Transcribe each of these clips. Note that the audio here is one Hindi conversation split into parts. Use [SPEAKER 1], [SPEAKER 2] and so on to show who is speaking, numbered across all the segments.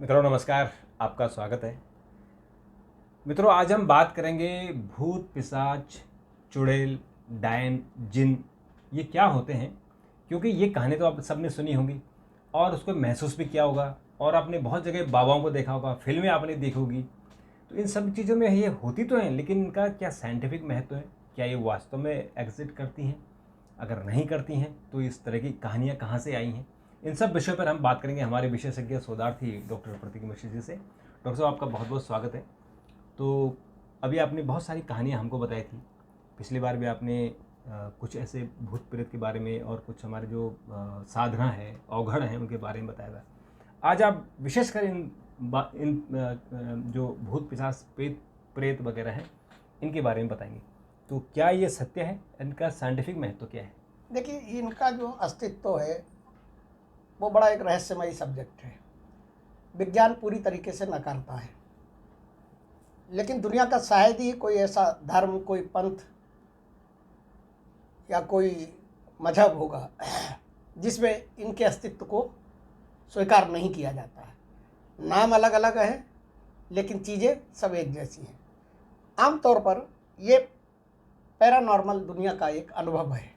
[SPEAKER 1] मित्रों नमस्कार, आपका स्वागत है। मित्रों आज हम बात करेंगे भूत पिशाच, चुड़ैल, डायन, जिन ये क्या होते हैं। क्योंकि ये कहानी तो आप सबने सुनी होगी और उसको महसूस भी किया होगा और आपने बहुत जगह बाबाओं को देखा होगा, फिल्में आपने देखी होगी। तो इन सब चीज़ों में ये होती तो हैं, लेकिन इनका क्या साइंटिफिक महत्व है? क्या ये वास्तव में एग्जिस्ट करती हैं? अगर नहीं करती हैं तो इस तरह की कहानियाँ कहाँ से आई हैं? इन सब विषयों पर हम बात करेंगे हमारे विशेषज्ञ शोधार्थी डॉक्टर प्रतीक मिश्र जी से। डॉक्टर साहब आपका बहुत बहुत स्वागत है। तो अभी आपने बहुत सारी कहानियाँ हमको बताई थी। पिछली बार भी आपने कुछ ऐसे भूत प्रेत के बारे में और कुछ हमारे जो साधना है, अवघड़ हैं, उनके बारे में बताया था। आज आप विशेषकर इन जो भूत पिशाच प्रेत वगैरह हैं इनके बारे में बताएंगे। तो क्या ये सत्य है? इनका साइंटिफिक महत्व क्या है?
[SPEAKER 2] देखिए, इनका जो अस्तित्व है वो बड़ा एक रहस्यमयी सब्जेक्ट है। विज्ञान पूरी तरीके से नकारता है, लेकिन दुनिया का शायद ही कोई ऐसा धर्म, कोई पंथ या कोई मजहब होगा जिसमें इनके अस्तित्व को स्वीकार नहीं किया जाता है। नाम अलग अलग है, लेकिन चीज़ें सब एक जैसी हैं। आमतौर पर ये पैरानॉर्मल दुनिया का एक अनुभव है।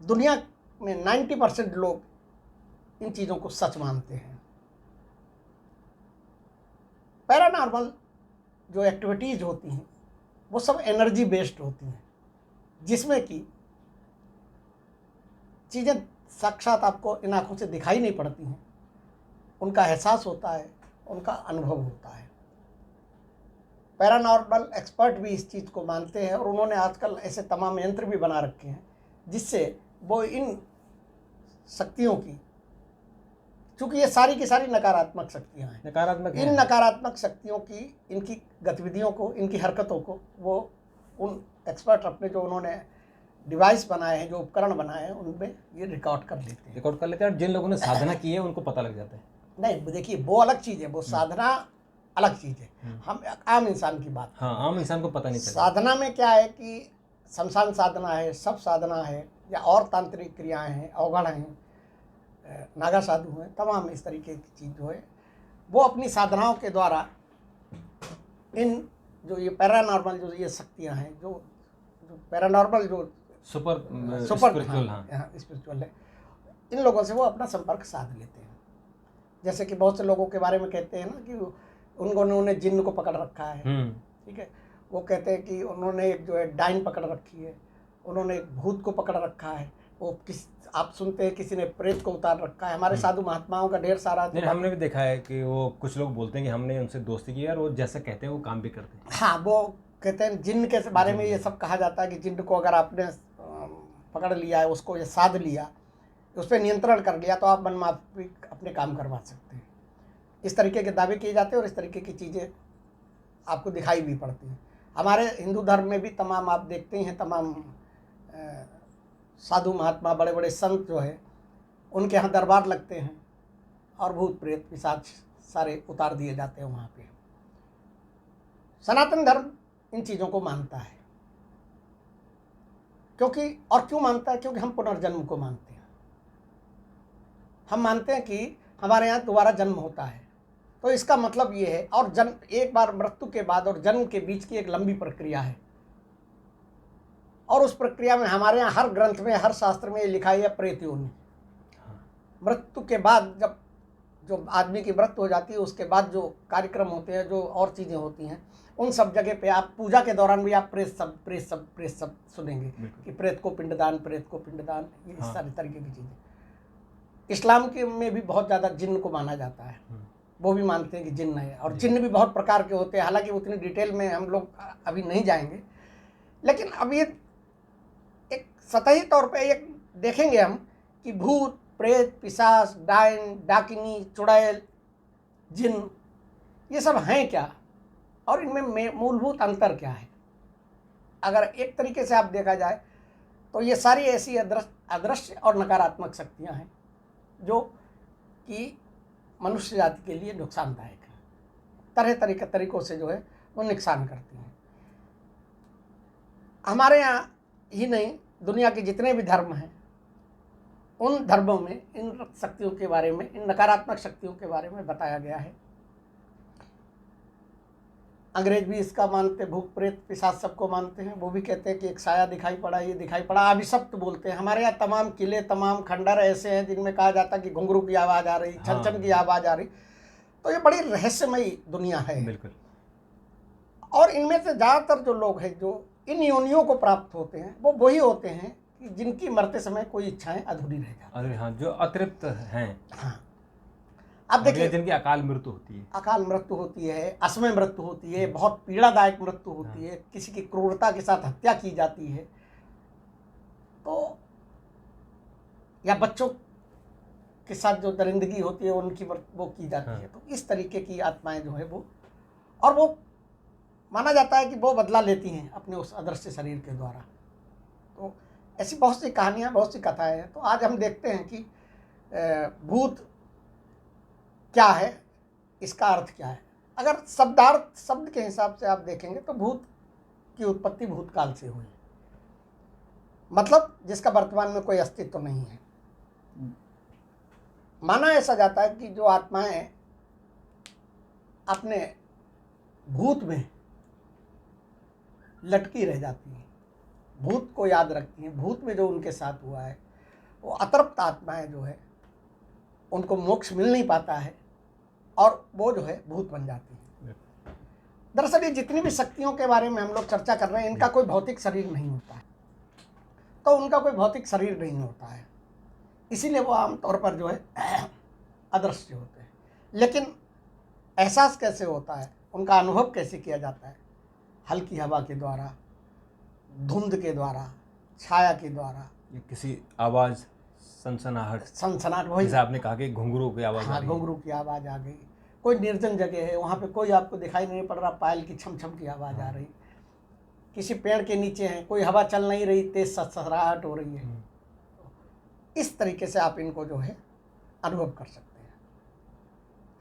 [SPEAKER 2] दुनिया में 90% लोग इन चीज़ों को सच मानते हैं। पैरानॉर्मल जो एक्टिविटीज़ होती हैं वो सब एनर्जी बेस्ड होती हैं, जिसमें कि चीज़ें साक्षात आपको इन आँखों से दिखाई नहीं पड़ती हैं, उनका एहसास होता है, उनका अनुभव होता है। पैरानॉर्मल एक्सपर्ट भी इस चीज़ को मानते हैं और उन्होंने आजकल ऐसे तमाम यंत्र भी बना रखे हैं जिससे वो इन शक्तियों की, चूँकि ये सारी की सारी नकारात्मक शक्तियाँ हैं,
[SPEAKER 1] नकारात्मक
[SPEAKER 2] इन नकारात्मक शक्तियों की, इनकी गतिविधियों को, इनकी हरकतों को वो उन एक्सपर्ट अपने जो उन्होंने डिवाइस बनाए हैं, जो उपकरण बनाए हैं, उनमें ये रिकॉर्ड कर लेते हैं।
[SPEAKER 1] रिकॉर्ड कर लेते हैं और जिन लोगों ने साधना की है उनको पता लग जाता है।
[SPEAKER 2] नहीं, देखिए वो अलग चीज़ है, वो साधना अलग चीज़ है। हम आम इंसान की बात,
[SPEAKER 1] हाँ, आम इंसान को पता नहीं चलता।
[SPEAKER 2] साधना में क्या है कि शमशान साधना है, सब साधना है, या और तांत्रिक क्रियाएं हैं, अवगण हैं, नागा साधु हैं, तमाम इस तरीके की चीज़ जो है वो अपनी साधनाओं के द्वारा इन जो ये पैरानॉर्मल जो ये शक्तियां हैं, जो जो पैरानॉर्मल जो
[SPEAKER 1] सुपर
[SPEAKER 2] स्पिरिचुअल,
[SPEAKER 1] हाँ
[SPEAKER 2] स्पिरिचुअल है, इन लोगों से वो अपना संपर्क साध लेते हैं। जैसे कि बहुत से लोगों के बारे में कहते हैं ना कि उन्होंने जिन्न को पकड़ रखा है, ठीक है। वो कहते हैं कि उन्होंने एक जो है डाइन पकड़ रखी है, उन्होंने एक भूत को पकड़ रखा है, वो आप सुनते हैं किसी ने प्रेत को उतार रखा है। हमारे साधु महात्माओं का ढेर सारा
[SPEAKER 1] नहीं, हमने भी देखा है कि वो कुछ लोग बोलते हैं कि हमने उनसे दोस्ती की और वो जैसा कहते हैं वो काम भी करते हैं।
[SPEAKER 2] हाँ, वो कहते हैं जिन्न के बारे में ये सब कहा जाता है कि जिन्न को अगर आपने पकड़ लिया है, उसको ये साध लिया, उस पर नियंत्रण कर लिया, तो आप मनमाफिक अपने काम करवा सकते हैं। इस तरीके के दावे किए जाते हैं और इस तरीके की चीज़ें आपको दिखाई भी पड़ती हैं। हमारे हिंदू धर्म में भी तमाम आप देखते हैं, तमाम साधु महात्मा, बड़े बड़े संत जो है, उनके यहाँ दरबार लगते हैं और भूत प्रेत पिशाच सारे उतार दिए जाते हैं वहाँ पे। सनातन धर्म इन चीज़ों को मानता है, क्योंकि, और क्यों मानता है? क्योंकि हम पुनर्जन्म को मानते हैं। हम मानते हैं कि हमारे यहाँ दोबारा जन्म होता है, तो इसका मतलब ये है, और जन्म, एक बार मृत्यु के बाद और जन्म के बीच की एक लंबी प्रक्रिया है, और उस प्रक्रिया में हमारे यहाँ हर ग्रंथ में, हर शास्त्र में ये लिखा है प्रेत योनि। मृत्यु के बाद जब जो आदमी की मृत्यु हो जाती है, उसके बाद जो कार्यक्रम होते हैं, जो और चीज़ें होती हैं, उन सब जगह पे आप पूजा के दौरान भी आप प्रेत सब सुनेंगे कि प्रेत को पिंडदान, प्रेत को पिंडदान, ये इस सारे तरीके की चीज़ें। इस्लाम के में भी बहुत ज़्यादा जिन्न को माना जाता है, वो भी मानते हैं कि जिन्न है, और जिन्न भी बहुत प्रकार के होते हैं। हालांकि उतनी डिटेल में हम लोग अभी नहीं जाएंगे, लेकिन अब ये एक सतही तौर पे एक देखेंगे हम कि भूत, प्रेत, पिशाच, डायन, डाकिनी, चुड़ैल, जिन्न, ये सब हैं क्या, और इनमें मूलभूत अंतर क्या है। अगर एक तरीके से आप देखा जाए तो ये सारी ऐसी अदृश्य और नकारात्मक शक्तियाँ हैं जो कि मनुष्य जाति के लिए नुकसानदायक है, तरह तरीकों से जो है वो नुकसान करती हैं। हमारे यहाँ ही नहीं, दुनिया के जितने भी धर्म हैं उन धर्मों में इन शक्तियों के बारे में, इन नकारात्मक शक्तियों के बारे में बताया गया है। अंग्रेज भी इसका मानते, भूत प्रेत पिशाच सबको मानते हैं। वो भी कहते हैं कि एक साया दिखाई पड़ा, ये दिखाई पड़ा, अभिशप्त बोलते हैं। हमारे यहाँ तमाम किले, तमाम खंडर ऐसे हैं जिनमें कहा जाता है कि घुंघरू की आवाज़ आ रही, छन छन की आवाज़ आ रही। तो ये बड़ी रहस्यमयी दुनिया है।
[SPEAKER 1] बिल्कुल।
[SPEAKER 2] और इनमें से ज़्यादातर जो लोग हैं जो इन योनियों को प्राप्त होते हैं, वो वही होते हैं कि जिनकी मरते समय कोई इच्छाएं अधूरी रह जाती
[SPEAKER 1] अरे हाँ, जो अतृप्त हैं।
[SPEAKER 2] हाँ, अब देखिए,
[SPEAKER 1] जिनकी अकाल मृत्यु होती है,
[SPEAKER 2] अकाल मृत्यु होती है, असमय मृत्यु होती है, बहुत पीड़ादायक मृत्यु होती है, किसी की क्रूरता के साथ हत्या की जाती है, तो या बच्चों के साथ जो दरिंदगी होती है उनकी वो की जाती है। तो इस तरीके की आत्माएं जो है वो, और वो माना जाता है कि वो बदला लेती हैं अपने उस अदृश्य शरीर के द्वारा। तो ऐसी बहुत सी कहानियाँ, बहुत सी कथाएं हैं। तो आज हम देखते हैं कि भूत क्या है, इसका अर्थ क्या है। अगर शब्द के हिसाब से आप देखेंगे तो भूत की उत्पत्ति भूतकाल से हुई, मतलब जिसका वर्तमान में कोई अस्तित्व नहीं है। माना ऐसा जाता है कि जो आत्माएं अपने भूत में लटकी रह जाती हैं, भूत को याद रखती हैं, भूत में जो उनके साथ हुआ है, वो अतृप्त आत्माएं जो है उनको मोक्ष मिल नहीं पाता है और वो जो है भूत बन जाती है। दरअसल ये जितनी भी शक्तियों के बारे में हम लोग चर्चा कर रहे हैं, इनका कोई भौतिक शरीर नहीं होता है। तो उनका कोई भौतिक शरीर नहीं होता है, इसीलिए वो आमतौर पर जो है अदृश्य होते हैं। लेकिन एहसास कैसे होता है, उनका अनुभव कैसे किया जाता है? हल्की हवा के द्वारा, धुंध के द्वारा, छाया के द्वारा,
[SPEAKER 1] या किसी आवाज़, सनसनाहट,
[SPEAKER 2] वही
[SPEAKER 1] जैसे आपने कहा कि घुंघरू की आवाज़ आ रही है।
[SPEAKER 2] घुंघरू की आवाज़ आ गई। कोई निर्जन जगह है, वहाँ पे कोई आपको दिखाई नहीं पड़ रहा, पायल की छम छम की आवाज़ आ रही। किसी पेड़ के नीचे हैं, कोई हवा चल नहीं रही, तेज ससराहट हो रही है। इस तरीके से आप इनको जो है अनुभव कर सकते हैं।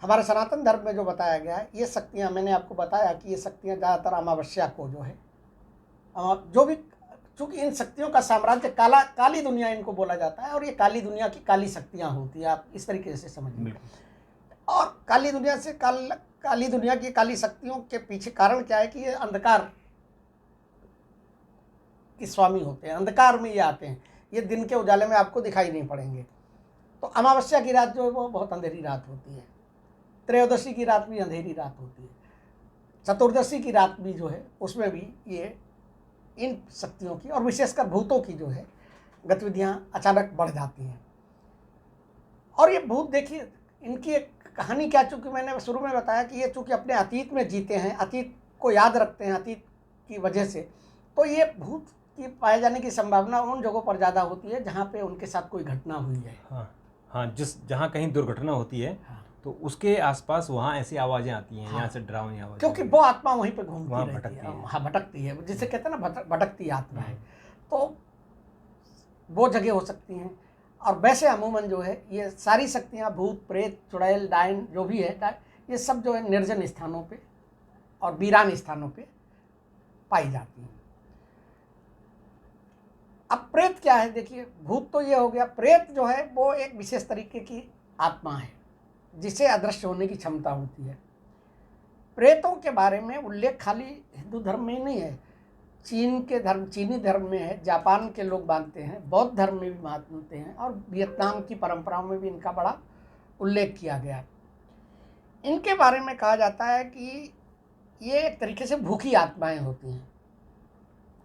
[SPEAKER 2] हमारे सनातन धर्म में जो बताया गया है, ये शक्तियाँ, मैंने आपको बताया कि ये शक्तियाँ ज़्यादातर अमावस्या को जो है, जो भी, चूँकि इन शक्तियों का साम्राज्य काली दुनिया इनको बोला जाता है, और ये काली दुनिया की काली शक्तियाँ होती हैं, आप इस तरीके से समझिए। और काली दुनिया से काली दुनिया की काली शक्तियों के पीछे कारण क्या है कि ये अंधकार के स्वामी होते हैं, अंधकार में ये आते हैं, ये दिन के उजाले में आपको दिखाई नहीं पड़ेंगे। तो अमावस्या की रात जो है वो बहुत अंधेरी रात होती है, त्रयोदशी की रात भी अंधेरी रात होती है, चतुर्दशी की रात भी जो है उसमें भी ये इन शक्तियों की और विशेषकर भूतों की जो है गतिविधियां अचानक बढ़ जाती हैं। और ये भूत देखिए, इनकी एक कहानी क्या, चूँकि मैंने शुरू में बताया कि ये चूँकि अपने अतीत में जीते हैं, अतीत को याद रखते हैं, अतीत की वजह से, तो ये भूत की पाए जाने की संभावना उन जगहों पर ज़्यादा होती है जहाँ पे उनके साथ कोई घटना हुई है।
[SPEAKER 1] हाँ, जहाँ कहीं दुर्घटना होती है, तो उसके आसपास वहाँ ऐसी आवाज़ें आती हैं, यहाँ से डरावनी आवाज़ें,
[SPEAKER 2] क्योंकि वो आत्मा वहीं पे घूमती रहती
[SPEAKER 1] भटकती है।
[SPEAKER 2] हाँ, भटकती है, जिसे कहते हैं ना भटकती आत्मा है। तो वो जगह हो सकती हैं। और वैसे अमूमन जो है ये सारी शक्तियाँ, भूत प्रेत चुड़ैल डायन जो भी है, ये सब जो है निर्जन स्थानों पे और वीरान स्थानों पे पाई जाती हैं। अब प्रेत क्या है, देखिए, भूत तो ये हो गया, प्रेत जो है वो एक विशेष तरीके की आत्मा है जिसे अदृश्य होने की क्षमता होती है। प्रेतों के बारे में उल्लेख खाली हिंदू धर्म में ही नहीं है, चीनी धर्म में है, जापान के लोग मानते हैं, बौद्ध धर्म में भी मानते हैं, और वियतनाम की परंपराओं में भी इनका बड़ा उल्लेख किया गया। इनके बारे में कहा जाता है कि ये एक तरीके से भूखी आत्माएं होती हैं।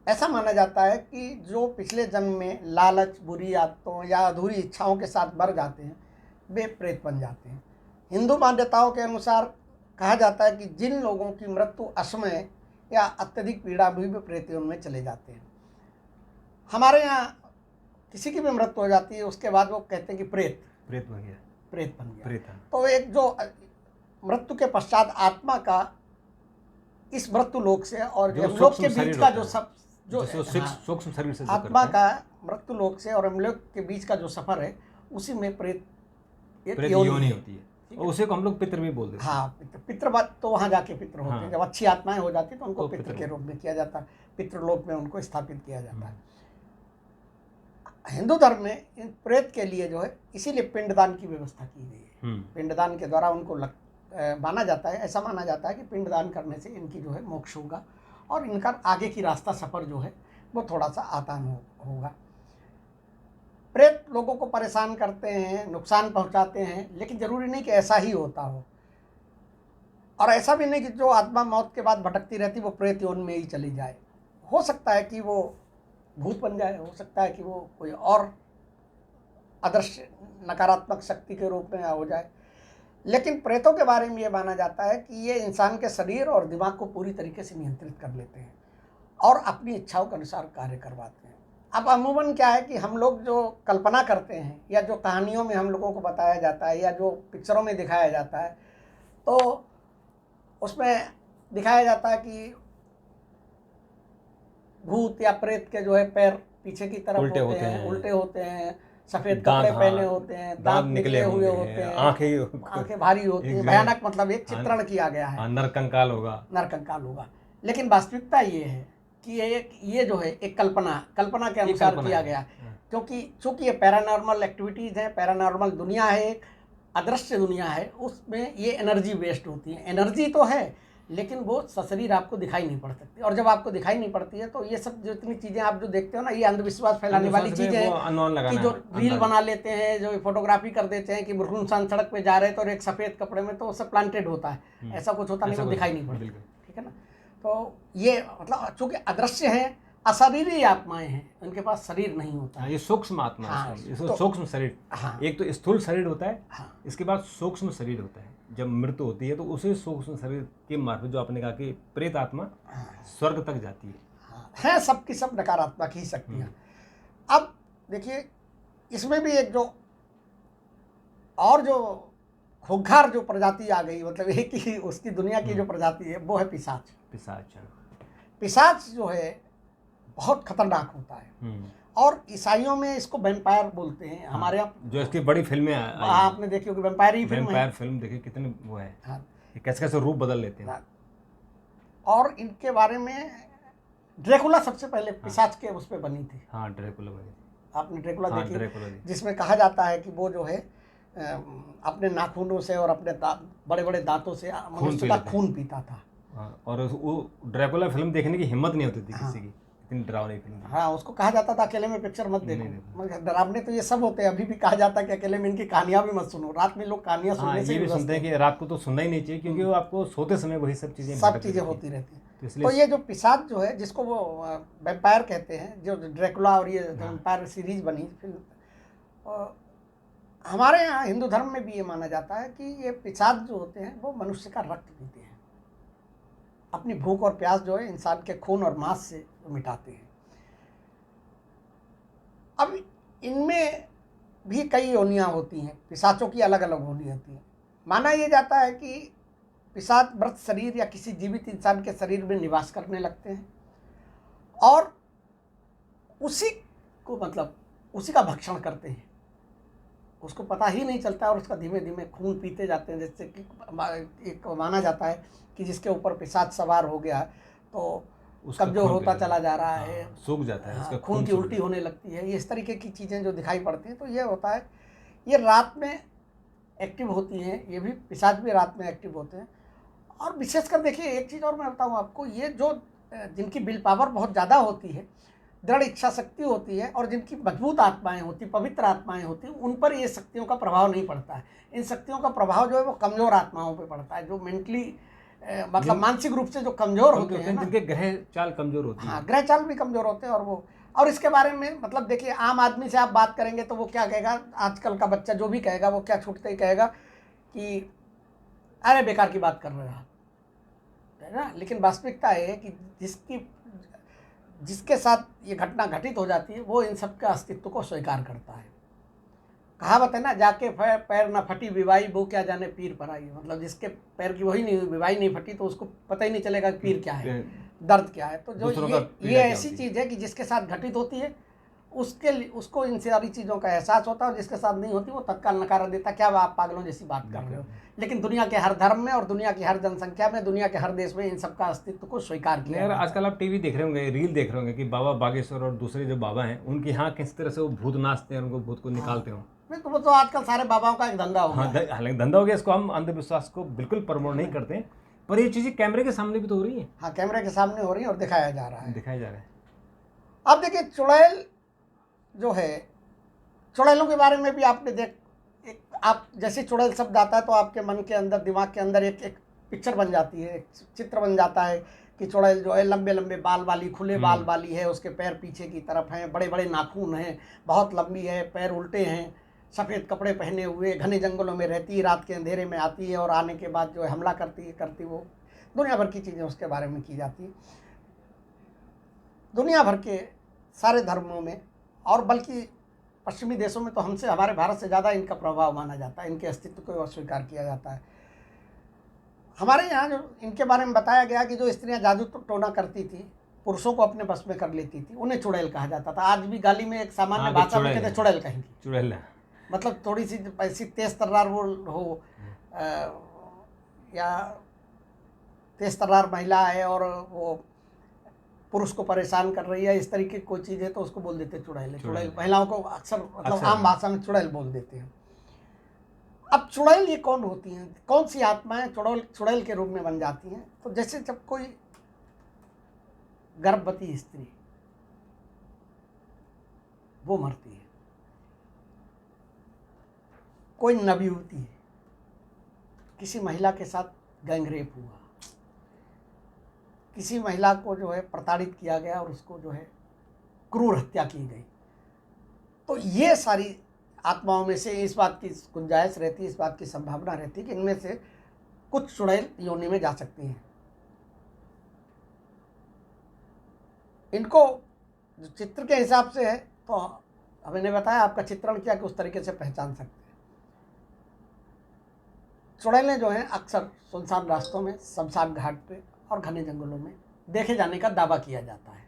[SPEAKER 2] ऐसा माना जाता है कि जो पिछले जन्म में लालच, बुरी आदतों या अधूरी इच्छाओं के साथ मर जाते हैं, वे प्रेत बन जाते हैं। हिंदू मान्यताओं के अनुसार कहा जाता है कि जिन लोगों की मृत्यु असमय या अत्यधिक पीड़ा भी प्रेतियों में चले जाते हैं। हमारे यहाँ किसी की भी मृत्यु हो जाती है, उसके बाद वो कहते हैं कि प्रेत बन गया। तो एक जो मृत्यु के पश्चात आत्मा का इस मृत्यु लोक से और यमलोक के बीच का जो
[SPEAKER 1] सूक्ष्म शरीर से
[SPEAKER 2] आत्मा का मृत्यु लोक से और यमलोक के बीच का जो सफर है, उसी में प्रेत
[SPEAKER 1] योनि होती है, और उसे को हम लोग पितृ भी बोलते हैं।
[SPEAKER 2] हाँ, पितृ तो वहाँ जाके पितृ होते हैं। जब अच्छी आत्माएं हो जाती है तो उनको पितृ के रूप में किया जाता है, पितृलोक में उनको स्थापित किया जाता है। हिंदू धर्म में इन प्रेत के लिए जो है इसीलिए पिंडदान की व्यवस्था की गई है। पिंडदान के द्वारा उनको माना जाता है, ऐसा माना जाता है कि पिंडदान करने से इनकी जो है मोक्ष होगा और इनका आगे की रास्ता सफ़र जो है वो थोड़ा सा आसान होगा। प्रेत लोगों को परेशान करते हैं, नुकसान पहुंचाते हैं, लेकिन ज़रूरी नहीं कि ऐसा ही होता हो, और ऐसा भी नहीं कि जो आत्मा मौत के बाद भटकती रहती वो प्रेत योनि में ही चली जाए। हो सकता है कि वो भूत बन जाए, हो सकता है कि वो कोई और अदृश्य नकारात्मक शक्ति के रूप में हो जाए, लेकिन प्रेतों के बारे में ये माना जाता है कि ये इंसान के शरीर और दिमाग को पूरी तरीके से नियंत्रित कर लेते हैं और अपनी इच्छाओं के अनुसार कार्य करवाते हैं। अब अमूमन क्या है कि हम लोग जो कल्पना करते हैं या जो कहानियों में हम लोगों को बताया जाता है या जो पिक्चरों में दिखाया जाता है, तो उसमें दिखाया जाता है कि भूत या प्रेत के जो है पैर पीछे की तरफ
[SPEAKER 1] उल्टे
[SPEAKER 2] होते हैं, उल्टे होते हैं, सफ़ेद कपड़े पहने होते हैं, दांत निकले हुए होते हैं, आंखें भारी होती हैं, भयानक, मतलब एक चित्रण किया गया है,
[SPEAKER 1] नरकंकाल होगा।
[SPEAKER 2] लेकिन वास्तविकता ये है कि ये जो है एक कल्पना के अनुसार किया गया, क्योंकि चूंकि ये पैरानॉर्मल एक्टिविटीज़ है, पैरानॉर्मल दुनिया है, एक अदृश्य दुनिया है, उसमें ये एनर्जी वेस्ट होती है। एनर्जी तो है लेकिन वो सशरीर आपको दिखाई नहीं पड़ सकती, और जब आपको दिखाई नहीं पड़ती है तो ये सब जितनी चीज़ें आप जो देखते हो ना, ये अंधविश्वास फैलाने वाली चीज़ें हैं कि जो रील बना लेते हैं, जो फोटोग्राफी कर देते हैं कि इंसान सड़क पे जा रहे थे और एक सफ़ेद कपड़े में, तो वो सब प्लांटेड होता है, ऐसा कुछ होता नहीं, वो दिखाई नहीं पड़ता, ठीक है ना। तो ये मतलब चूँकि अदृश्य हैं, अशरीरी आत्माएं हैं, उनके पास शरीर नहीं होता है,
[SPEAKER 1] ये सूक्ष्म आत्मा है, सूक्ष्म शरीर। एक तो स्थूल शरीर होता है, इसके बाद सूक्ष्म शरीर होता है। जब मृत्यु होती है तो उसी सूक्ष्म शरीर के मार्फत, जो आपने कहा कि प्रेत आत्मा स्वर्ग तक जाती है,
[SPEAKER 2] सबकी सब नकारात्मक ही शक्तियाँ। अब देखिए इसमें भी एक जो खूंखार जो प्रजाति आ गई, मतलब एक ही उसकी दुनिया की जो प्रजाति है वो है पिशाच। पिशाच जो है बहुत खतरनाक होता है, और ईसाइयों में इसको वैम्पायर बोलते हैं। हमारे यहाँ
[SPEAKER 1] जो इसकी बड़ी फिल्में
[SPEAKER 2] आपने देखी होगी, वैम्पायर
[SPEAKER 1] फिल्म देखी, कितने वो है, कैसे कैसे रूप बदल लेते हैं।
[SPEAKER 2] और इनके बारे में ड्रैकुला सबसे पहले पिशाच के उस पर बनी थी।
[SPEAKER 1] ड्रैकुला बनी थी,
[SPEAKER 2] आपने ड्रैकुला देखी, जिसमें कहा जाता है कि वो जो है अपने नाखूनों से और अपने बड़े बड़े दांतों से मनुष्य का खून पीता था।
[SPEAKER 1] और वो ड्रैकुला फिल्म देखने की हिम्मत नहीं होती थी किसी की, इतनी डरावनी फिल्म।
[SPEAKER 2] उसको कहा जाता था अकेले में पिक्चर मत देखो, डरावने तो ये सब होते हैं। अभी भी कहा जाता है कि अकेले में इनकी कहानियां भी मत सुनो, रात में लोग कहानियां सुनने से
[SPEAKER 1] ये भी सुनते हैं कि रात को तो सुनना ही नहीं चाहिए, क्योंकि वो आपको सोते समय वही सब चीज़ें
[SPEAKER 2] होती रहती हैं। तो ये जो पिशाच जो है, जिसको वो वैम्पायर कहते हैं, जो ड्रैकुला और ये वैम्पायर सीरीज बनी फिल्म, हमारे यहाँ हिंदू धर्म में भी ये माना जाता है कि ये पिशाच जो होते हैं वो मनुष्य का रक्त पीते हैं, अपनी भूख और प्यास जो है इंसान के खून और मांस से मिटाते हैं। अब इनमें भी कई योनियां होती हैं, पिशाचों की अलग अलग योनि होती हैं। माना यह जाता है कि पिशाच मृत शरीर या किसी जीवित इंसान के शरीर में निवास करने लगते हैं और उसी का भक्षण करते हैं, उसको पता ही नहीं चलता और उसका धीमे धीमे खून पीते जाते हैं। जैसे कि एक माना जाता है कि जिसके ऊपर पिशाच सवार हो गया तो कमजोर होता चला जा रहा है,
[SPEAKER 1] सूख जाता है,
[SPEAKER 2] खून की उल्टी होने लगती है, ये इस तरीके की चीज़ें जो दिखाई पड़ती हैं। तो ये होता है, ये रात में एक्टिव होती हैं, ये भी पिशाच भी रात में एक्टिव होते हैं। और विशेषकर देखिए एक चीज़ और मैं बताऊँ आपको, ये जो जिनकी विल पावर बहुत ज़्यादा होती है, दृढ़ इच्छा शक्ति होती है, और जिनकी मजबूत आत्माएं होती, पवित्र आत्माएं होती, उन पर ये शक्तियों का प्रभाव नहीं पड़ता है। इन शक्तियों का प्रभाव जो है वो कमज़ोर आत्माओं पर पड़ता है, जो मेंटली मतलब मानसिक रूप से जो कमज़ोर होते हैं,
[SPEAKER 1] जिनके ग्रह चाल कमज़ोर होती है।
[SPEAKER 2] ग्रह चाल भी कमज़ोर होते हैं। और इसके बारे में मतलब देखिए, आम आदमी से आप बात करेंगे तो वो क्या कहेगा, आजकल का बच्चा जो भी कहेगा वो क्या छूटते ही कहेगा कि अरे बेकार की बात कर रहे हो आप, है ना। लेकिन वास्तविकता है कि जिसके साथ ये घटना घटित हो जाती है वो इन सब के अस्तित्व को स्वीकार करता है। कहावत है ना, जाके पैर न फटी विवाही, वो क्या जाने पीर पर आई। मतलब जिसके पैर की वही नहीं हुई, विवाही नहीं फटी, तो उसको पता ही नहीं चलेगा पीर क्या है, दर्द क्या है। तो जो ये ऐसी चीज़ है कि जिसके साथ घटित होती है उसको इन सारी चीज़ों का एहसास होता है, और जिसके साथ नहीं होती वो तत्काल नकारा देता, क्या आप पागलों जैसी बात कर रहे हो। लेकिन दुनिया के हर धर्म में और दुनिया की हर जनसंख्या में, दुनिया के हर देश में इन सब का अस्तित्व को स्वीकार किया
[SPEAKER 1] यार
[SPEAKER 2] जाता है।
[SPEAKER 1] आजकल आप टीवी देख रहे होंगे, रील देख रहे होंगे कि बाबा बागेश्वर और दूसरे जो बाबा हैं उनके यहाँ किस तरह से वो भूत नाचते हैं और उनको भूत को निकालते हो।
[SPEAKER 2] नहीं तो वो तो आजकल सारे बाबाओं का एक धंधा हो
[SPEAKER 1] हाँ,
[SPEAKER 2] गया।
[SPEAKER 1] हालांकि धंधा हो गया, इसको हम अंधविश्वास को बिल्कुल प्रमोट नहीं करते हैं, पर ये चीज़ें कैमरे के सामने भी तो हो रही है,
[SPEAKER 2] हाँ, कैमरे के सामने हो रही है और दिखाया जा रहा है।
[SPEAKER 1] दिखाया जा रहा है।
[SPEAKER 2] अब देखिए चुड़ैल जो है, चुड़ैलों के बारे में भी आपने आप जैसे चुड़ैल शब्द आता है तो आपके मन के अंदर, दिमाग के अंदर एक पिक्चर बन जाती है, एक चित्र बन जाता है कि चुड़ैल जो है लंबे लंबे बाल वाली, खुले बाल वाली है, उसके पैर पीछे की तरफ हैं, बड़े बड़े नाखून हैं, बहुत लंबी है, पैर उल्टे हैं, सफ़ेद कपड़े पहने हुए, घने जंगलों में रहती है, रात के अंधेरे में आती है और आने के बाद जो है हमला करती वो दुनिया भर की चीज़ें उसके बारे में की जाती है। दुनिया भर के सारे धर्मों में, और बल्कि पश्चिमी देशों में तो हमसे, हमारे भारत से ज़्यादा इनका प्रभाव माना जाता है, इनके अस्तित्व को अस्वीकार किया जाता है। हमारे यहाँ जो इनके बारे में बताया गया कि जो स्त्रियाँ जादू टोना करती थी, पुरुषों को अपने बस में कर लेती थी, उन्हें चुड़ैल कहा जाता था। आज भी गाली में एक सामान्य भाषा में कहते चुड़ैल कहेंगी,
[SPEAKER 1] चुड़ैल
[SPEAKER 2] मतलब थोड़ी सी ऐसी तेज तर्रार वो हो या तेज तर्रार महिला है और वो पुरुष को परेशान कर रही है, इस तरीके की कोई चीज़ है तो उसको बोल देते चुड़ैल। चुड़ैल महिलाओं को अक्सर मतलब आम भाषा में चुड़ैल बोल देते हैं। अब चुड़ैल ये कौन होती हैं, कौन सी आत्माएं चुड़ैल के रूप में बन जाती हैं? तो जैसे जब कोई गर्भवती स्त्री वो मरती है, कोई नवयुवती है, किसी महिला के साथ गैंगरेप हुआ, किसी महिला को जो है प्रताड़ित किया गया और उसको जो है क्रूर हत्या की गई, तो ये सारी आत्माओं में से इस बात की गुंजाइश रहती है, इस बात की संभावना रहती है कि इनमें से कुछ चुड़ैल योनि में जा सकती हैं। इनको जो चित्र के हिसाब से है तो हमने बताया, आपका चित्रण किया कि उस तरीके से पहचान सकते हैं। चुड़ैलें जो हैं अक्सर सुनसान रास्तों में, शमशान घाट पे और घने जंगलों में देखे जाने का दावा किया जाता है।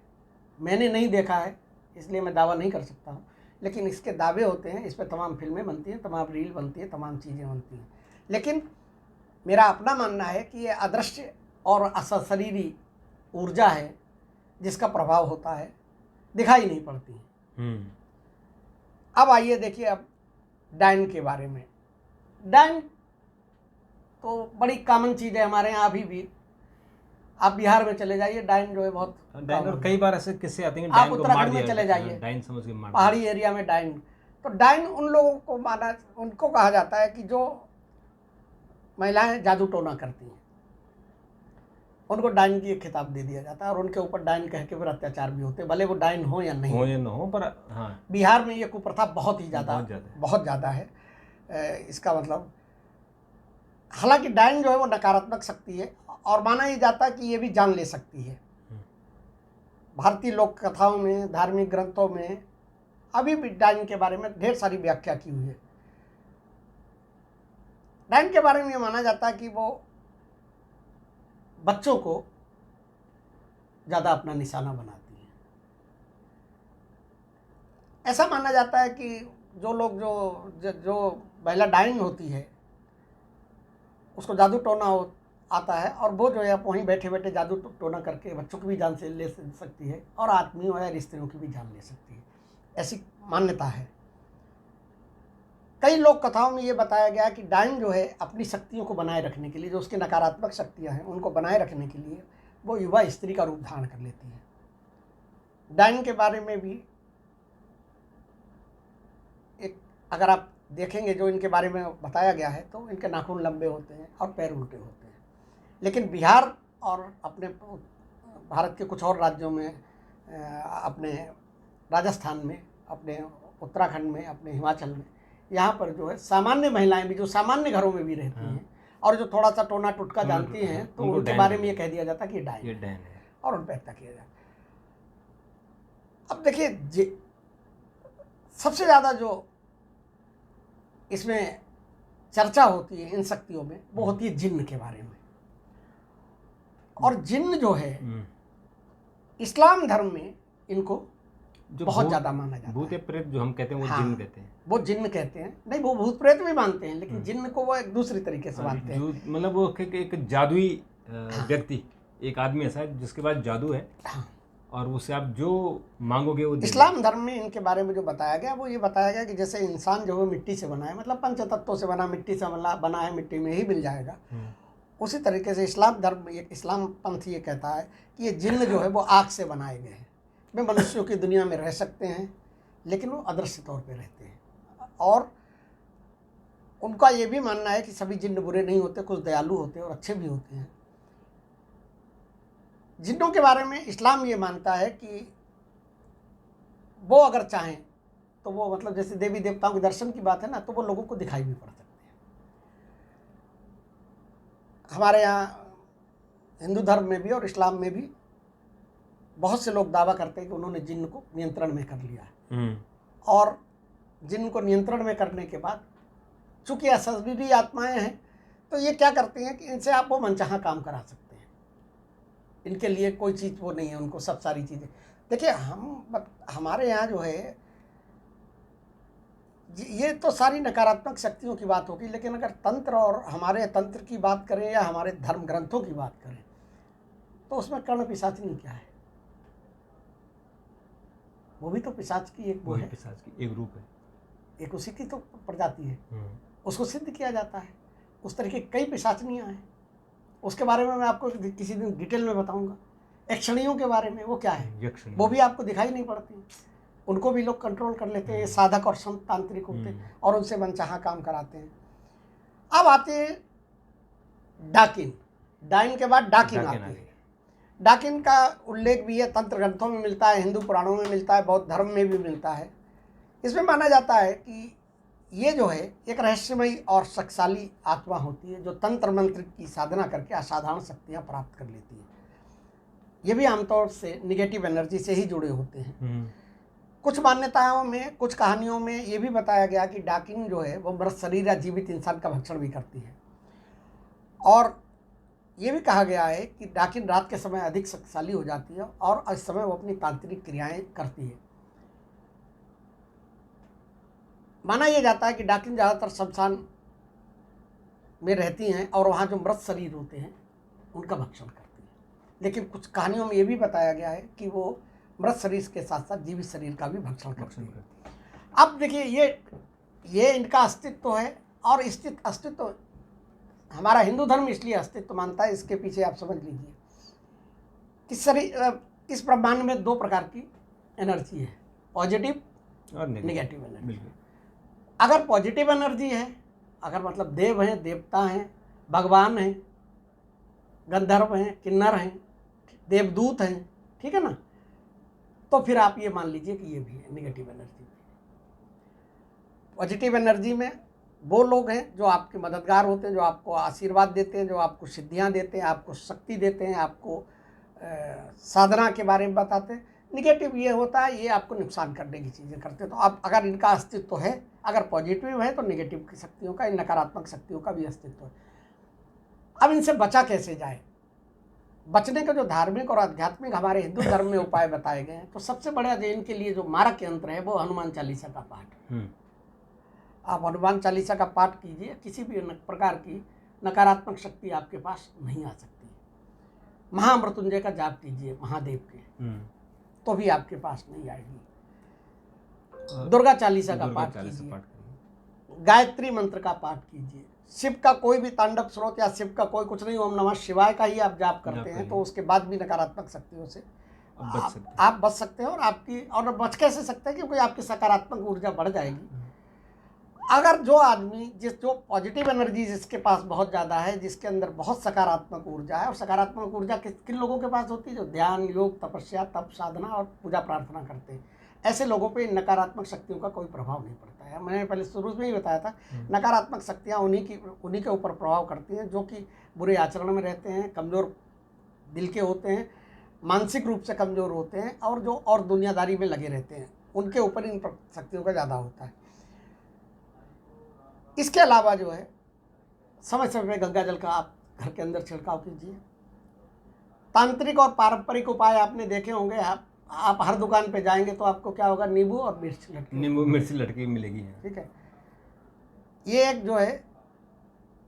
[SPEAKER 2] मैंने नहीं देखा है इसलिए मैं दावा नहीं कर सकता हूँ, लेकिन इसके दावे होते हैं, इस पर तमाम फिल्में बनती हैं, तमाम रील बनती हैं, तमाम चीज़ें बनती हैं। लेकिन मेरा अपना मानना है कि ये अदृश्य और असशरीरी ऊर्जा है जिसका प्रभाव होता है, दिखाई नहीं पड़ती है। अब आइए देखिए अब डायन के बारे में। डायन तो बड़ी कॉमन चीज़ है हमारे यहाँ अभी भी। आप बिहार में चले जाइए, डायन जो है बहुत
[SPEAKER 1] डायन, और कई बार ऐसे किस्से आते हैं कि
[SPEAKER 2] आप
[SPEAKER 1] डायन को मार
[SPEAKER 2] उत्तराखंड
[SPEAKER 1] दिया,
[SPEAKER 2] में चले जाइए,
[SPEAKER 1] डायन समझ के मार
[SPEAKER 2] पहाड़ी एरिया में डायन। तो डायन उन लोगों को उनको कहा जाता है कि जो महिलाएं जादू टोना करती हैं, उनको डायन की एक खिताब दे दिया जाता है और उनके ऊपर डायन कह के फिर अत्याचार भी होते हैं, भले वो डायन हो या नहीं
[SPEAKER 1] हो या ना हो, पर हाँ
[SPEAKER 2] बिहार में ये कुप्रथा बहुत
[SPEAKER 1] बहुत
[SPEAKER 2] ज़्यादा है। इसका मतलब हालांकि डायन जो है वो नकारात्मक शक्ति है और माना ही जाता है कि ये भी जान ले सकती है। भारतीय लोक कथाओं में, धार्मिक ग्रंथों में अभी भी डायन के बारे में ढेर सारी व्याख्या की हुई है। डायन के बारे में ये माना जाता है कि वो बच्चों को ज़्यादा अपना निशाना बनाती है। ऐसा माना जाता है कि जो लोग जो महिला डायन होती है उसको जादू टोना आता है और वो जो है वहीं बैठे बैठे जादू टोना करके बच्चों की भी जान से ले सकती है और आदमियों या स्त्रियों की भी जान ले सकती है, ऐसी मान्यता है। कई लोक कथाओं में ये बताया गया कि डायन जो है अपनी शक्तियों को बनाए रखने के लिए, जो उसकी नकारात्मक शक्तियां हैं उनको बनाए रखने के लिए वो युवा स्त्री का रूप धारण कर लेती है। डायन के बारे में भी एक अगर आप देखेंगे जो इनके बारे में बताया गया है तो इनके नाखून लंबे होते हैं और पैर उल्टे होते हैं। लेकिन बिहार और अपने भारत के कुछ और राज्यों में, अपने राजस्थान में, अपने उत्तराखंड में, अपने हिमाचल में, यहाँ पर जो है सामान्य महिलाएं भी जो सामान्य घरों में भी रहती हैं और जो थोड़ा सा टोना टुटका जानती हैं तो उनके बारे में ये कह दिया जाता कि ये डायन है और उन पर हत्या किया जाता। अब देखिए सबसे ज़्यादा जो इसमें चर्चा होती है इन शक्तियों में वो होती है जिन्न के बारे में। और जिन्न जो है इस्लाम धर्म में इनको
[SPEAKER 1] जो
[SPEAKER 2] बहुत
[SPEAKER 1] भूत
[SPEAKER 2] ज़्यादा माना जाता
[SPEAKER 1] भूत
[SPEAKER 2] है।
[SPEAKER 1] या प्रेत जो हम कहते हैं वो
[SPEAKER 2] हाँ,
[SPEAKER 1] जिन्न कहते हैं।
[SPEAKER 2] वो जिन्न कहते हैं। नहीं, वो भूत प्रेत भी मानते हैं, लेकिन जिन्न को वो एक दूसरी तरीके से मानते हैं।
[SPEAKER 1] जो मतलब वो एक जादुई
[SPEAKER 2] हाँ।
[SPEAKER 1] व्यक्ति, एक आदमी ऐसा है जिसके पास जादू है
[SPEAKER 2] हाँ।
[SPEAKER 1] और उससे आप जो मांगोगे वो देगा।
[SPEAKER 2] इस्लाम धर्म में इनके बारे में जो बताया गया वो ये बताया गया कि जैसे इंसान जो है मिट्टी से बना है, मतलब पंचतत्वों से बना, मिट्टी से बना है, मिट्टी में ही मिल जाएगा। उसी तरीके से इस्लाम धर्म, इस्लाम पंथ ये कहता है कि ये जिन्न जो है वो आग से बनाए गए हैं। वे मनुष्यों की दुनिया में रह सकते हैं, लेकिन वो अदृश्य तौर पे रहते हैं। और उनका ये भी मानना है कि सभी जिन्न बुरे नहीं होते, कुछ दयालु होते हैं और अच्छे भी होते हैं। जिन्नों के बारे में इस्लाम ये मानता है कि वो अगर चाहें तो वो, मतलब जैसे देवी देवताओं के दर्शन की बात है ना, तो वो लोगों को दिखाई भी पड़ सकते हैं। हमारे यहाँ हिंदू धर्म में भी और इस्लाम में भी बहुत से लोग दावा करते हैं कि उन्होंने जिन्न को नियंत्रण में कर लिया है। और जिन्न को नियंत्रण में करने के बाद, चूंकि असली आत्माएं हैं, तो ये क्या करती हैं कि इनसे आप वो मनचाहा काम करा सकते हैं। इनके लिए कोई चीज़ वो नहीं है, उनको सब सारी चीज़ें। देखिए, हमारे यहाँ जो है ये तो सारी नकारात्मक शक्तियों की बात होगी, लेकिन अगर तंत्र और हमारे तंत्र की बात करें या हमारे धर्म ग्रंथों की बात करें, तो उसमें कर्ण पिशाचिनी क्या है? वो भी तो पिशाच की एक वो है,
[SPEAKER 1] पिशाच की एक रूप है,
[SPEAKER 2] एक उसी की तो प्रजाति है। उसको सिद्ध किया जाता है। उस तरीके कई पिशाचनियाँ हैं, उसके बारे में मैं आपको किसी दिन डिटेल में बताऊंगा। यक्षणियों के बारे में, वो क्या है? वो भी आपको दिखाई नहीं पड़ती, उनको भी लोग कंट्रोल कर लेते हैं। साधक और संत तांत्रिक होते हैं और उनसे मनचाहा काम कराते हैं। अब आते हैं डाकिन। डाइन के बाद डाकिन आते हैं। डाकिन का उल्लेख भी है, तंत्र ग्रंथों में मिलता है, हिंदू पुराणों में मिलता है, बौद्ध धर्म में भी मिलता है। इसमें माना जाता है कि ये जो है एक रहस्यमयी और शक्तिशाली आत्मा होती है, जो तंत्र मंत्र की साधना करके असाधारण शक्तियाँ प्राप्त कर लेती है। ये भी आमतौर से निगेटिव एनर्जी से ही जुड़े होते हैं। कुछ मान्यताओं में, कुछ कहानियों में ये भी बताया गया कि डाकिन जो है वो मृत शरीर या जीवित इंसान का भक्षण भी करती है। और ये भी कहा गया है कि डाकिन रात के समय अधिक शक्तिशाली हो जाती है और इस समय वो अपनी तांत्रिक क्रियाएं करती है। माना यह जाता है कि डाकिन ज़्यादातर शमशान में रहती हैं और वहाँ जो मृत शरीर होते हैं उनका भक्षण करती हैं। लेकिन कुछ कहानियों में ये भी बताया गया है कि वो मृत शरीर के साथ साथ जीवित शरीर का भी भक्षण करती है। अब देखिए, ये इनका अस्तित्व है। और अस्तित्व हमारा हिंदू धर्म इसलिए अस्तित्व मानता है, इसके पीछे आप समझ लीजिए कि इस ब्रह्मांड में दो प्रकार की एनर्जी है, पॉजिटिव और नेगेटिव एनर्जी। अगर पॉजिटिव एनर्जी है, अगर मतलब देव हैं, देवता हैं, भगवान हैं, गंधर्व हैं, किन्नर हैं, देवदूत हैं, ठीक है ना, तो फिर आप ये मान लीजिए कि ये भी है नेगेटिव एनर्जी। पॉजिटिव एनर्जी में वो लोग हैं जो आपके मददगार होते हैं, जो आपको आशीर्वाद देते हैं, जो आपको सिद्धियां देते हैं, आपको शक्ति देते हैं, आपको साधना के बारे में बताते हैं। निगेटिव ये होता है, ये आपको नुकसान करने की चीज़ें करते हैं। तो आप, अगर इनका अस्तित्व है, अगर पॉजिटिव है तो नेगेटिव की शक्तियों का, इन नकारात्मक शक्तियों का भी अस्तित्व है। अब इनसे बचा कैसे जाए? बचने का जो धार्मिक और आध्यात्मिक हमारे हिंदू धर्म में उपाय बताए गए हैं, तो सबसे बड़ा इनके लिए जो मारक यंत्र है वो हनुमान चालीसा का पाठ। आप हनुमान चालीसा का पाठ कीजिए, किसी भी प्रकार की नकारात्मक शक्ति आपके पास नहीं आ सकती। महामृत्युंजय का जाप कीजिए महादेव के, तो भी आपके पास नहीं आएगी। दुर्गा चालीसा का पाठ कीजिए, गायत्री मंत्र का पाठ कीजिए, शिव का कोई भी तांडव स्रोत या शिव का कोई कुछ नहीं, ओम नमः शिवाय का ही आप जाप करते हैं, तो उसके बाद भी नकारात्मक शक्तियों से आप बच सकते हैं। और बच कैसे सकते हैं? क्योंकि आपकी सकारात्मक ऊर्जा बढ़ जाएगी। अगर जो आदमी जो पॉजिटिव एनर्जी जिसके पास बहुत ज़्यादा है, जिसके अंदर बहुत सकारात्मक ऊर्जा है, और सकारात्मक ऊर्जा किन लोगों के पास होती है? जो ध्यान, योग, तपस्या, तप, साधना और पूजा प्रार्थना करते हैं, ऐसे लोगों पे नकारात्मक शक्तियों का कोई प्रभाव नहीं पड़ता है। मैंने पहले शुरू में ही बताया था, नकारात्मक शक्तियाँ उन्हीं के ऊपर प्रभाव करती हैं जो कि बुरे आचरण में रहते हैं, कमज़ोर दिल के होते हैं, मानसिक रूप से कमज़ोर होते हैं, और दुनियादारी में लगे रहते हैं, उनके ऊपर इन शक्तियों का ज़्यादा होता है। इसके अलावा जो है, समय समय पर गंगा जल का आप घर के अंदर छिड़काव कीजिए। तांत्रिक और पारंपरिक उपाय आपने देखे होंगे। आप आप हर दुकान पे जाएंगे तो आपको क्या होगा, नींबू और मिर्च लटकी,
[SPEAKER 1] नींबू मिर्ची लटकी मिलेगी।
[SPEAKER 2] ठीक है। ये एक जो है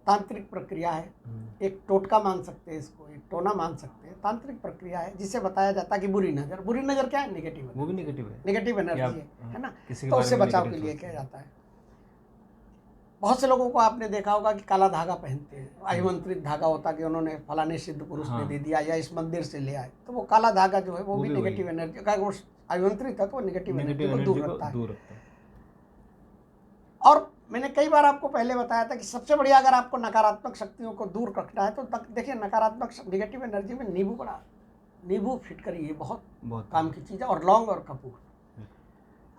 [SPEAKER 2] तांत्रिक प्रक्रिया है, एक टोटका मान सकते हैं इसको, एक टोना मान सकते हैं, तांत्रिक प्रक्रिया है जिसे बताया जाता है कि बुरी नज़र क्या है, नेगेटिव,
[SPEAKER 1] वो भी नेगेटिव है,
[SPEAKER 2] नेगेटिव एनर्जी है ना,
[SPEAKER 1] किसी के
[SPEAKER 2] तो
[SPEAKER 1] बारे
[SPEAKER 2] उससे
[SPEAKER 1] में
[SPEAKER 2] बचाव के
[SPEAKER 1] negative
[SPEAKER 2] लिए
[SPEAKER 1] सोचते
[SPEAKER 2] किया
[SPEAKER 1] हैं।
[SPEAKER 2] जाता है। बहुत से लोगों को आपने देखा होगा कि काला धागा पहनते हैं, अभिमंत्रित धागा होता है कि उन्होंने फलाने सिद्ध पुरुष ने दे दिया या इस मंदिर से ले आए, तो वो काला धागा जो है वो भी नेगेटिव एनर्जी का, वो अभिमंत्रित है तो वो नेगेटिव एनर्जी को दूर रखता है। और मैंने कई बार आपको पहले बताया था कि सबसे बढ़िया अगर आपको नकारात्मक शक्तियों को दूर रखना है तो देखिए, नकारात्मक नेगेटिव एनर्जी में नींबू फिट करिए, बहुत काम की चीज़ है। और लौंग और कपूर,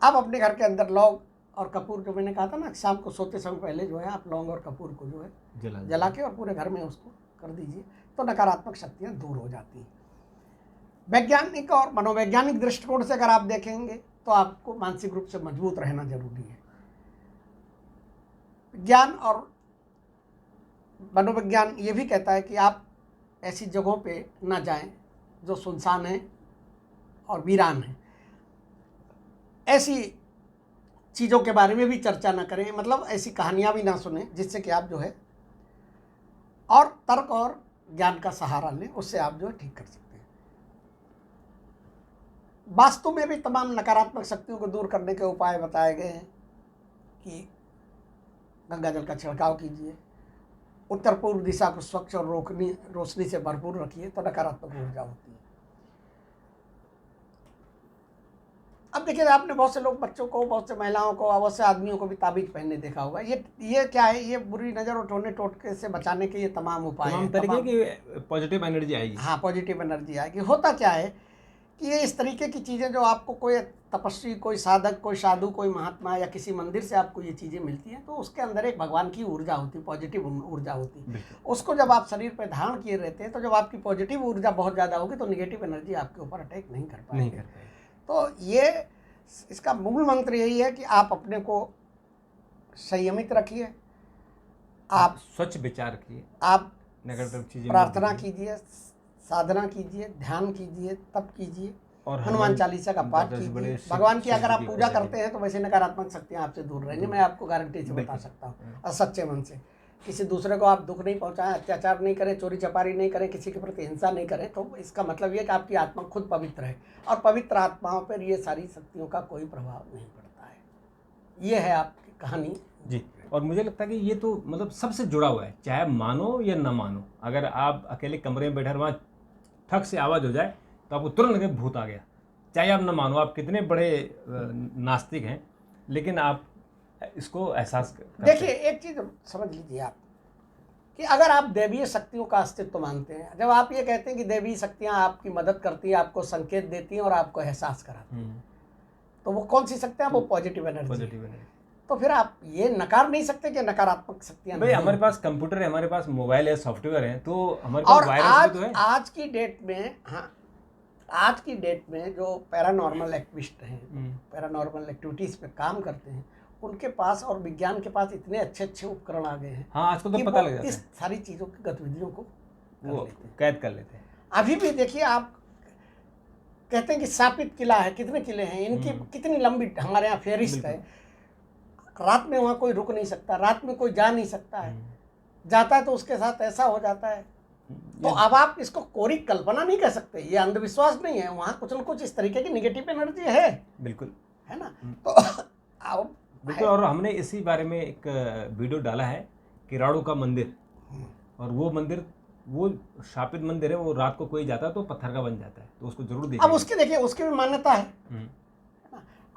[SPEAKER 2] आप अपने घर के अंदर लौंग और कपूर, जो मैंने कहा था ना, शाम को सोते समय पहले जो है आप लौंग और कपूर को जो है जला के और पूरे घर में उसको कर दीजिए, तो नकारात्मक शक्तियाँ दूर हो जाती हैं। वैज्ञानिक और मनोवैज्ञानिक दृष्टिकोण से अगर आप देखेंगे तो आपको मानसिक रूप से मजबूत रहना जरूरी है। विज्ञान और मनोविज्ञान ये भी कहता है कि आप ऐसी जगहों पे ना जाएं जो सुनसान है और वीरान है, ऐसी चीज़ों के बारे में भी चर्चा ना करें, मतलब ऐसी कहानियाँ भी ना सुने जिससे कि आप जो है और तर्क और ज्ञान का सहारा लें, उससे आप जो है ठीक कर सकते हैं। वास्तु में भी तमाम नकारात्मक शक्तियों को दूर करने के उपाय बताए गए हैं कि गंगा जल का छिड़काव कीजिए, उत्तर पूर्व दिशा को स्वच्छ और रोशनी से भरपूर रखिए, तो नकारात्मक ऊर्जा होती है। अब देखिए, आपने बहुत से लोग, बच्चों को, बहुत से महिलाओं को, बहुत से आदमियों को भी ताबीज पहनने देखा होगा। ये क्या है, ये बुरी नज़र और टोने टोटके से बचाने के ये तमाम उपाय हैं,
[SPEAKER 1] तरीके की पॉजिटिव एनर्जी आएगी।
[SPEAKER 2] हाँ, पॉजिटिव एनर्जी आएगी। होता क्या है कि ये इस तरीके की चीज़ें जो आपको कोई तपस्वी, कोई साधक, कोई साधु, कोई महात्मा या किसी मंदिर से आपको ये चीज़ें मिलती हैं, तो उसके अंदर एक भगवान की ऊर्जा होती है, पॉजिटिव ऊर्जा होती है। उसको जब आप शरीर पर धारण किए रहते हैं, तो जब आपकी पॉजिटिव ऊर्जा बहुत ज़्यादा होगी तो निगेटिव एनर्जी आपके ऊपर अटैक नहीं कर पाएगी। तो ये इसका मूल मंत्र यही है कि आप अपने को संयमित रखिए, आप
[SPEAKER 1] स्वच्छ विचार रखिए,
[SPEAKER 2] आप
[SPEAKER 1] नेगेटिव चीजें
[SPEAKER 2] प्रार्थना कीजिए, साधना कीजिए, ध्यान कीजिए, तप कीजिए, और हनुमान चालीसा का पाठ कीजिए। भगवान की अगर आप पूजा करते हैं तो वैसे नकारात्मक शक्तियाँ आपसे दूर रहेंगी, मैं आपको गारंटी से बता सकता हूँ। और सच्चे मन से किसी दूसरे को आप दुख नहीं पहुँचाएं, अत्याचार नहीं करें, चोरी चपारी नहीं करें, किसी के प्रति हिंसा नहीं करें, तो इसका मतलब ये कि आपकी आत्मा खुद पवित्र है, और पवित्र आत्माओं पर ये सारी शक्तियों का कोई प्रभाव नहीं पड़ता है। ये है आपकी कहानी
[SPEAKER 1] जी। और मुझे लगता है कि ये तो मतलब सबसे जुड़ा हुआ है, चाहे मानो या ना मानो। अगर आप अकेले कमरे में बैठे वहाँ ठक से आवाज़ हो जाए तो आपको तुरंत लगे भूत आ गया, चाहे आप ना मानो, आप कितने बड़े नास्तिक हैं, लेकिन आप इसको एहसास
[SPEAKER 2] देखिए, एक चीज़ समझ लीजिए आप कि अगर आप दैवीय शक्तियों का अस्तित्व मानते हैं, जब आप ये कहते हैं कि दैवीय शक्तियाँ आपकी मदद करती हैं, आपको संकेत देती हैं और आपको एहसास कराती हैं, तो वो कौन सी शक्तियाँ? वो पॉजिटिव एनर्जी। तो फिर आप ये नकार नहीं सकते कि नकारात्मक शक्तियाँ
[SPEAKER 1] भाई, हमारे पास कंप्यूटर है, हमारे पास मोबाइल है, सॉफ्टवेयर है, तो हमारे पास वायरस भी तो है।
[SPEAKER 2] आज की डेट में, हाँ, आज की डेट में जो पैरानॉर्मल एक्टिविस्ट हैं, पैरानॉर्मल एक्टिविटीज़ पे काम करते हैं, उनके पास और विज्ञान के पास इतने अच्छे अच्छे उपकरण आ गए हैं।
[SPEAKER 1] हाँ, आजकल तो पता लग जाता है,
[SPEAKER 2] इस सारी चीज़ों की गतिविधियों को
[SPEAKER 1] वो कैद कर लेते हैं।
[SPEAKER 2] अभी भी देखिए, आप कहते हैं कि स्थापित किला है, कितने किले हैं, इनकी कितनी लंबी हमारे यहाँ फेरिस्त है। रात में वहाँ कोई रुक नहीं सकता, रात में कोई जा नहीं सकता है, जाता है तो उसके साथ ऐसा हो जाता है। तो अब आप इसको कोरी कल्पना नहीं कह सकते, ये अंधविश्वास नहीं है, वहाँ कुछ न कुछ इस तरीके की निगेटिव एनर्जी है,
[SPEAKER 1] बिल्कुल
[SPEAKER 2] है ना। तो
[SPEAKER 1] बिल्कुल। और हमने इसी बारे में एक वीडियो डाला है, किराड़ू का मंदिर, और वो मंदिर, वो शापित मंदिर है, वो रात को कोई जाता है तो पत्थर का बन जाता है, तो उसको जरूर देखिए।
[SPEAKER 2] अब उसकी देखिए, उसकी भी मान्यता है।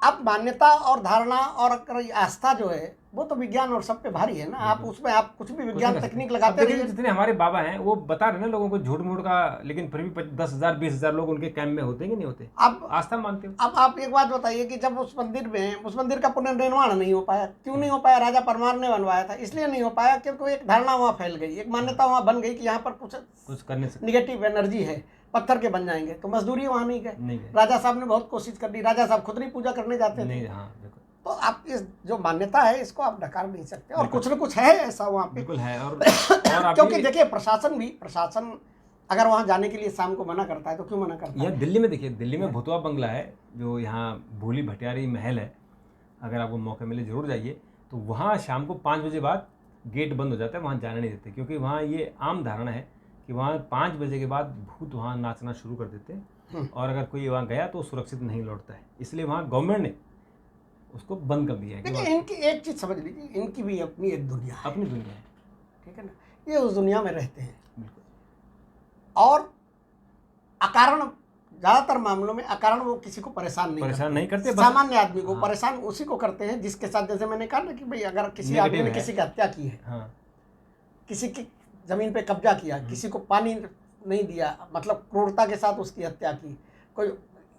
[SPEAKER 2] अब मान्यता और धारणा और आस्था जो है वो तो विज्ञान और सब पे भारी है ना। आप उसमें आप कुछ भी विज्ञान तकनीक लगाते रहिए।
[SPEAKER 1] जितने हमारे बाबा हैं वो बता रहे हैं ना लोगों को झूठ मूठ का, लेकिन फिर भी 10,000 20,000 लोग उनके कैंप में होते हैं कि नहीं होते?
[SPEAKER 2] अब
[SPEAKER 1] आस्था मानते हो।
[SPEAKER 2] अब आप एक बात बताइए कि जब उस मंदिर का पुनर्निर्माण नहीं हो पाया, क्यों नहीं हो पाया? राजा परमार ने बनवाया था, इसलिए नहीं हो पाया क्योंकि एक धारणा वहाँ फैल गई, एक मान्यता वहाँ बन गई कि यहाँ पर कुछ करने से निगेटिव एनर्जी है, पत्थर के बन जाएंगे, तो मजदूरी वहाँ नहीं गए। राजा साहब ने बहुत कोशिश कर ली, राजा साहब खुद नहीं पूजा करने जाते थे। तो आप इस जो मान्यता है इसको आप नकार नहीं सकते, और कुछ न कुछ है ऐसा वहाँ पे।
[SPEAKER 1] बिल्कुल है। और
[SPEAKER 2] क्योंकि देखिए, प्रशासन अगर वहाँ जाने के लिए शाम को मना करता है तो क्यों मना करता है?
[SPEAKER 1] यहाँ दिल्ली में देखिए, दिल्ली में भुतवा बंगला है जो यहाँ भूली भटियारी महल है, अगर आपको मौका मिले ज़रूर जाइए। तो वहाँ शाम को 5 बजे बाद गेट बंद हो जाता है, वहाँ जाने नहीं देते, क्योंकि वहाँ ये आम धारणा है कि वहाँ 5 बजे के बाद भूत वहाँ नाचना शुरू कर देते हैं और अगर कोई वहाँ गया तो सुरक्षित नहीं लौटता है, इसलिए वहाँ गवर्नमेंट ने उसको बंद कर दिया है।
[SPEAKER 2] देखिए, इनकी एक चीज़ समझ लीजिए, इनकी भी अपनी एक दुनिया है,
[SPEAKER 1] अपनी दुनिया है,
[SPEAKER 2] ठीक है ना, ये उस दुनिया में रहते हैं
[SPEAKER 1] बिल्कुल।
[SPEAKER 2] और अकारण, ज़्यादातर मामलों में अकारण वो किसी को परेशान नहीं करते,
[SPEAKER 1] बस
[SPEAKER 2] सामान्य आदमी को
[SPEAKER 1] हाँ।
[SPEAKER 2] परेशान उसी को करते हैं जिसके साथ, जैसे मैंने कहा ना कि भाई अगर किसी
[SPEAKER 1] Negative
[SPEAKER 2] आदमी ने
[SPEAKER 1] है।
[SPEAKER 2] किसी की हत्या की है,
[SPEAKER 1] हाँ,
[SPEAKER 2] किसी की जमीन पे कब्जा किया, किसी को पानी नहीं दिया, मतलब क्रूरता के साथ उसकी हत्या की, कोई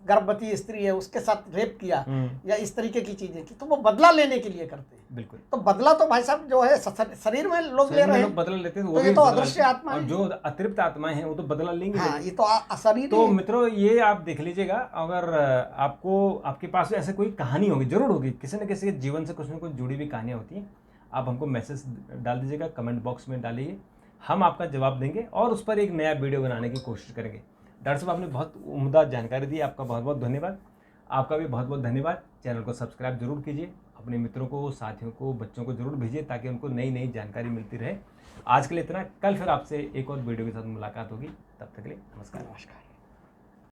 [SPEAKER 2] गर्भवती स्त्री है उसके साथ रेप किया या इस तरीके की चीजें की, तो वो बदला लेने के लिए करते हैं।
[SPEAKER 1] बिल्कुल।
[SPEAKER 2] तो बदला तो भाई साहब जो है शरीर में लोग ले रहे हैं,
[SPEAKER 1] बदला लेते हैं,
[SPEAKER 2] तो ये तो अदृश्य आत्मा
[SPEAKER 1] और
[SPEAKER 2] है।
[SPEAKER 1] जो अतिरिक्त आत्माएं हैं वो तो बदला लेंगे।
[SPEAKER 2] हाँ, ये तो शरीर
[SPEAKER 1] तो
[SPEAKER 2] ही है।
[SPEAKER 1] मित्रों, ये आप देख लीजिएगा, अगर आपको आपके पास ऐसे कोई कहानी होगी, जरूर होगी, किसी न किसी के जीवन से कुछ न कुछ जुड़ी हुई कहानियाँ होती हैं, आप हमको मैसेज डाल दीजिएगा, कमेंट बॉक्स में डालिए, हम आपका जवाब देंगे और उस पर एक नया वीडियो बनाने की कोशिश करेंगे। डॉक्टर साहब, आपने बहुत उम्दा जानकारी दी, आपका बहुत बहुत धन्यवाद। आपका भी बहुत बहुत धन्यवाद। चैनल को सब्सक्राइब जरूर कीजिए, अपने मित्रों को, साथियों को, बच्चों को जरूर भेजिए ताकि उनको नई नई जानकारी मिलती रहे। आज के लिए इतना, कल फिर आपसे एक और वीडियो के साथ मुलाकात होगी, तब तक के लिए नमस्कार।
[SPEAKER 2] नमस्कार।